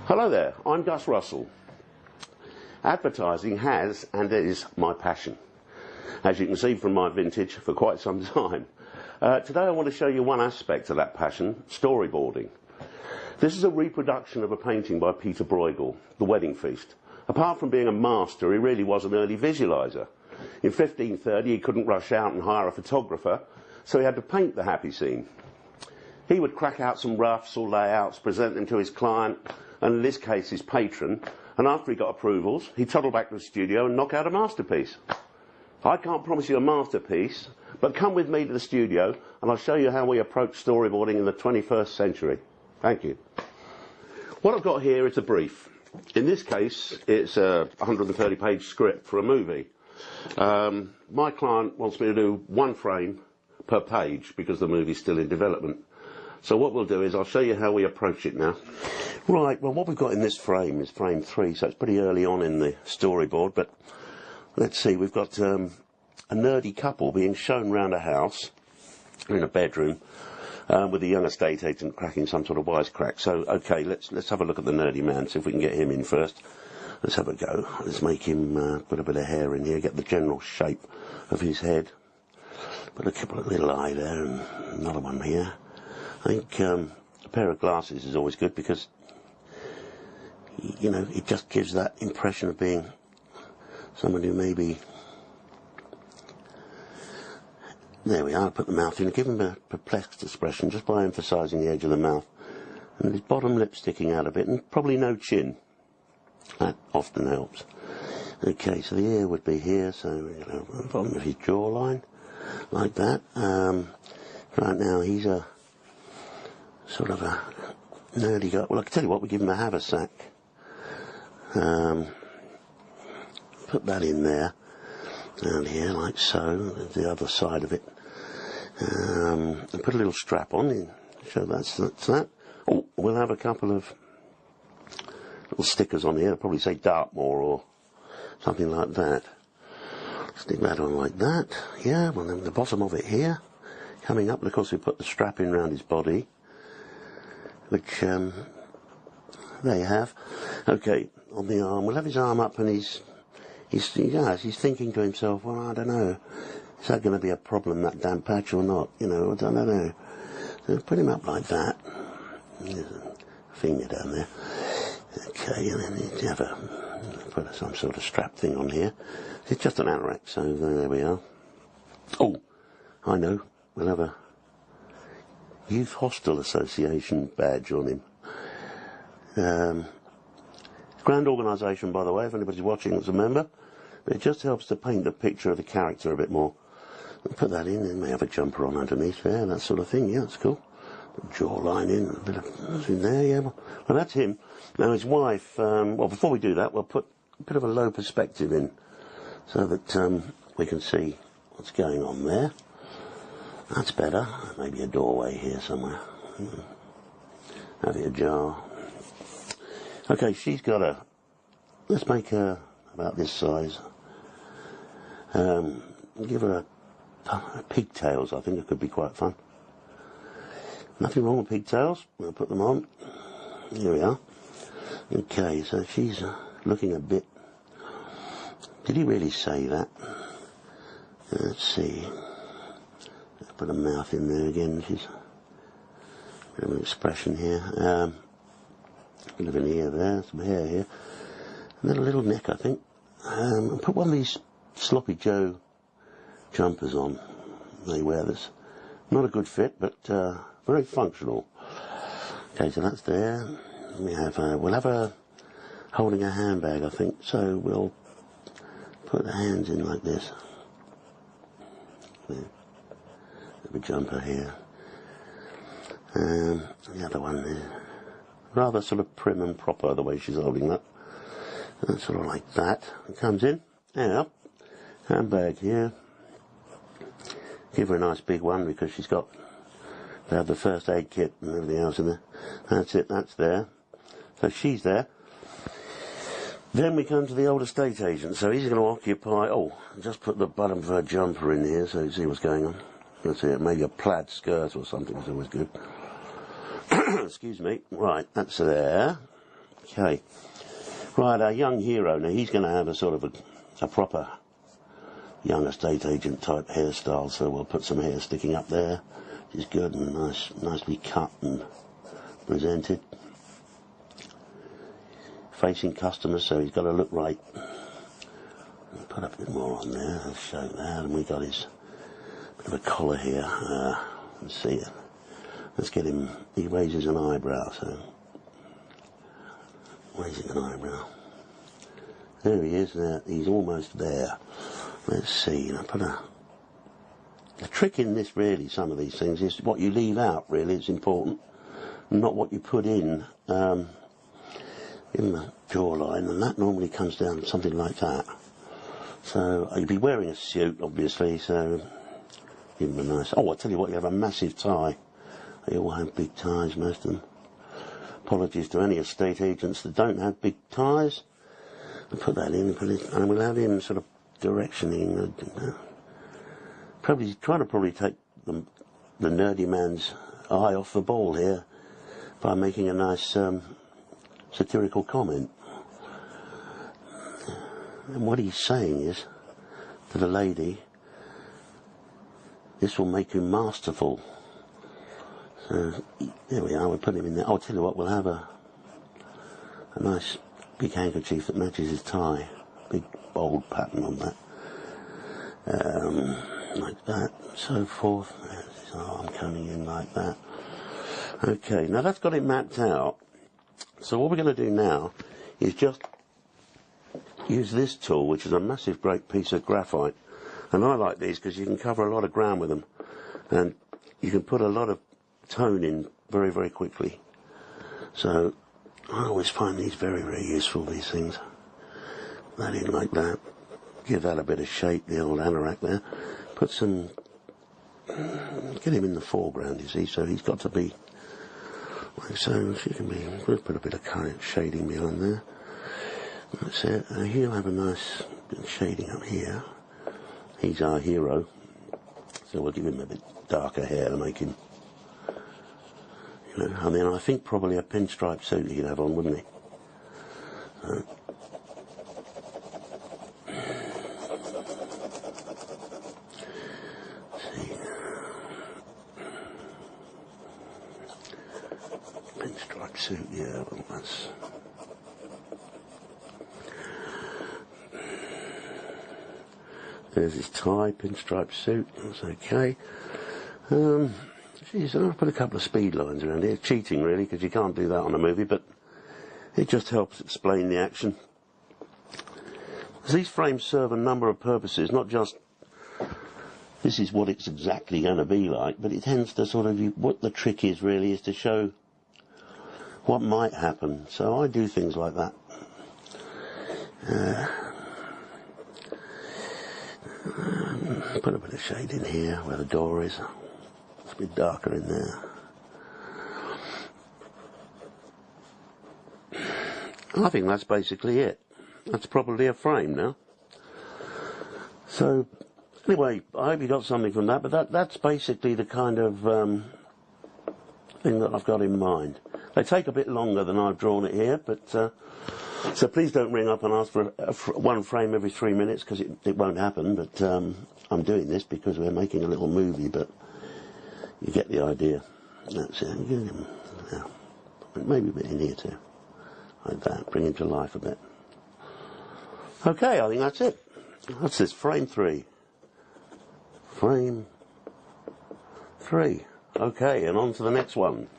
Hello there, I'm Gus Russell. Advertising has and is my passion, as you can see from my vintage, for quite some time. Today I want to show you one aspect of that passion, storyboarding. This is a reproduction of a painting by Peter Bruegel, The Wedding Feast. Apart from being a master, he really was an early visualiser. In 1530 he couldn't rush out and hire a photographer, so he had to paint the happy scene. He would crack out some roughs or layouts, present them to his client, and in this case his patron, and after he got approvals, he'd toddle back to the studio and knock out a masterpiece. I can't promise you a masterpiece, but come with me to the studio and I'll show you how we approach storyboarding in the 21st century. Thank you. What I've got here is a brief. In this case, it's a 130-page script for a movie. My client wants me to do one frame per page because the movie's still in development. So what we'll do is I'll show you how we approach it now. Right, well what we've got in this frame is frame 3, so it's pretty early on in the storyboard, but let's see, we've got a nerdy couple being shown round a house in a bedroom with a young estate agent cracking some sort of wisecrack. So, okay, let's have a look at the nerdy man, see if we can get him in first. Let's have a go. Let's make him put a bit of hair in here, get the general shape of his head. Put a little eye there and another one here. I think a pair of glasses is always good because, you know, it just gives that impression of being someone who maybe... There we are, put the mouth in. Give him a perplexed expression just by emphasising the edge of the mouth. And his bottom lip sticking out a bit, and probably no chin. That often helps. Okay, so the ear would be here, so, you know, the bottom of his jawline, like that. Right now, he's a sort of a nerdy guy. Well, I can tell you what, we give him a haversack. Put that in there, down here, like so, the other side of it. And put a little strap on, and show that's that. Oh, we'll have a couple of little stickers on here, I'll probably say Dartmoor or something like that. Stick that on like that. Yeah, well then the bottom of it here, coming up, and of course we put the strap in round his body, which there you have. Okay, on the arm, we'll have his arm up, and he's thinking to himself, well, I don't know, is that going to be a problem, that damn patch, or not? You know, I don't know. So put him up like that. There's a finger down there. Okay, and then you have put some sort of strap thing on here. It's just an anorak, so there we are. Oh, I know, we'll have a Youth Hostel Association badge on him. Grand organisation, by the way, if anybody's watching that's a member. But it just helps to paint the picture of the character a bit more. We'll put that in, and may have a jumper on underneath there, that sort of thing. Yeah, that's cool. Jawline in, a bit of in there, yeah. Well, that's him. Now his wife, well, before we do that, we'll put a bit of a low perspective in, so that we can see what's going on there. That's better. Maybe a doorway here somewhere. Have it ajar. Okay, she's got a... Let's make her about this size. Give her a pigtails. I think it could be quite fun. Nothing wrong with pigtails. We'll put them on. Here we are. Okay, so she's looking a bit... Did he really say that? Let's see. Put a mouth in there again. She's a bit of an expression here. A bit of an ear there, some hair here. And then a little neck, I think. And put one of these Sloppy Joe jumpers on. They wear this. Not a good fit, but very functional. Okay, so that's there. We'll have her holding a handbag, I think. So we'll put the hands in like this. There. A jumper here. The other one there. Rather sort of prim and proper the way she's holding that. And sort of like that. It comes in. Yeah. Handbag here. Give her a nice big one because she's got to have the first aid kit and everything else in there. That's it, that's there. So she's there. Then we come to the old estate agent. So he's going to occupy... Oh, just put the bottom of her jumper in here so you see what's going on. Let's see, maybe a plaid skirt or something is always good. Excuse me. Right, that's there. Okay. Right, our young hero, now he's going to have a sort of a proper young estate agent type hairstyle, so we'll put some hair sticking up there, which is good and nicely cut and presented. Facing customers, so he's got to look right. Put a bit more on there, let's show that, and we got his bit of a collar here. Let's see it. Let's get him, he raises an eyebrow, so raising an eyebrow. There he is, there, he's almost there. Let's see, the trick in this really, some of these things, is what you leave out really is important, not what you put in the jawline, and that normally comes down to something like that. So you'd be wearing a suit, obviously, so give him a nice, oh, I'll tell you what, you have a massive tie. They all have big ties, most of them. Apologies to any estate agents that don't have big ties. I'll put that in, and we'll have him sort of directioning, trying to take the nerdy man's eye off the ball here by making a nice satirical comment. And what he's saying is to the lady, this will make you masterful. So there we are, we'll put him in there. I'll tell you what, we'll have a nice big handkerchief that matches his tie. Big bold pattern on that. Like that, so forth. There's his arm coming in like that. Okay, now that's got it mapped out. So what we're going to do now is just use this tool, which is a massive great piece of graphite. And I like these because you can cover a lot of ground with them. And you can put a lot of tone in very, very quickly. So I always find these very, very useful, these things. That in like that. Give that a bit of shape, the old anorak there. Put some, get him in the foreground, you see, so he's got to be like so. She can be, we'll put a bit of shading behind there. That's it. He'll have a nice bit of shading up here. He's our hero, so we'll give him a bit darker hair to make him, you know, and then I think probably a pinstripe suit he'd have on, wouldn't he? Pinstripe suit, yeah, well that's... There's his tie, pinstripe suit, that's okay. Geez, I'll put a couple of speed lines around here. Cheating really, because you can't do that on a movie, but it just helps explain the action. These frames serve a number of purposes, not just this is what it's exactly going to be like, but it tends to sort of, what the trick is really is to show what might happen. So I do things like that. Put a bit of shade in here where the door is. It's a bit darker in there. I think that's basically it. That's probably a frame now. So, anyway, I hope you got something from that, but that's basically the kind of thing that I've got in mind. They take a bit longer than I've drawn it here, but so please don't ring up and ask for one frame every 3 minutes, because it won't happen, but I'm doing this because we're making a little movie, but you get the idea. That's it. Yeah. Maybe a bit in here too. Like that. Bring him to life a bit. Okay, I think that's it. That's this, frame 3. Frame 3. Okay, and on to the next one.